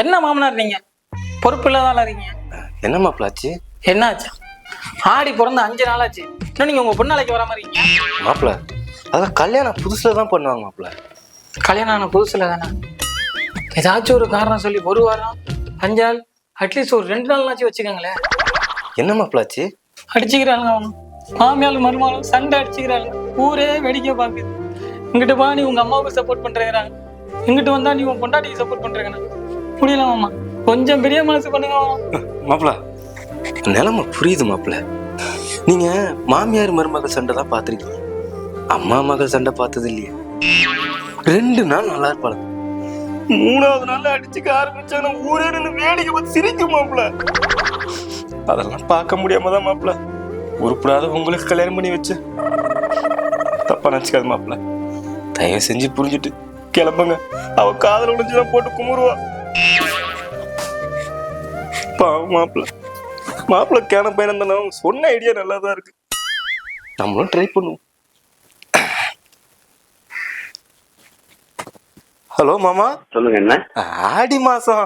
என்ன மாமனார் நீங்க பொறுப்பு இல்லாதால இருக்கீங்க. என்ன மாப்பிள்ள ஆச்சு? என்னாச்சு? ஆடி பிறந்த 5 நாள் ஆச்சு. இன்னும் நீங்க உங்க பொண்ணாளைக்கு வர மாதிரி இருக்கீங்க. மாப்பிள்ள அதான் கல்யாணம் புதுசுல தான் பண்ணுவாங்க மாப்பிள்ள. கல்யாணம் ஆன புதுசுல தானே ஏதாச்சும் ஒரு காரணம் சொல்லி 1 வாரம் 5 நாள் அட்லீஸ்ட் ஒரு 2 நாள்னாச்சும் வச்சுக்கோங்களேன். என்ன மாப்பிள்ள ஆச்சு? அடிச்சுக்கிறாங்க அவனு. மாமியாலும் மருமகளும் சண்டை அடிச்சுக்கிறாங்க. ஊரே வேடிக்கை பார்க்குது. இங்கிட்டு பா நீ உங்க அம்மாவுக்கு சப்போர்ட் பண்றேங்கிறாங்க, இங்கிட்டு வந்தா நீ உன் பொண்டாட்டிக்கு சப்போர்ட் பண்றேங்கண்ணா. முடியல மாமா, கொஞ்சம் பெரிய மனசு பண்ணுங்க மாப்பிள்ள. நிலைமை புரியுது மாப்பிள்ள. நீங்க மாமியார் மருமகள் சண்டை தான் பார்த்துருக்கீங்க, அம்மா மகள் சண்டை பார்த்தது இல்லையே. 2 நாள் நல்லா இருப்பாங்க, 3வது நாள் அடிச்சுக்க ஆரம்பிச்சாங்க. ஊரே நின்று வேடிக்கை பார்த்து சிரிக்கும் மாப்பிள்ள. அதெல்லாம் பார்க்க முடியாம தான் மாப்பிள்ள உருப்படாத உங்களுக்கு கல்யாணம் பண்ணி வச்சு. தப்பா நினைச்சுக்காது மாப்பிள்ள, தயவு செஞ்சு புரிஞ்சுட்டு கிளம்புங்க. அவ காதல உடைஞ்சுதான் போட்டு குமுறுவா. பாவம் மாப்பிள்ள. மாப்பிள்ள கேன பையன் தானே, சொன்ன ஐடியா நல்லா தான் இருக்கு, நம்மளும் ட்ரை பண்ணுவோம். ஹலோ மாமா. சொல்லுங்க. என்ன ஆடி மாசம்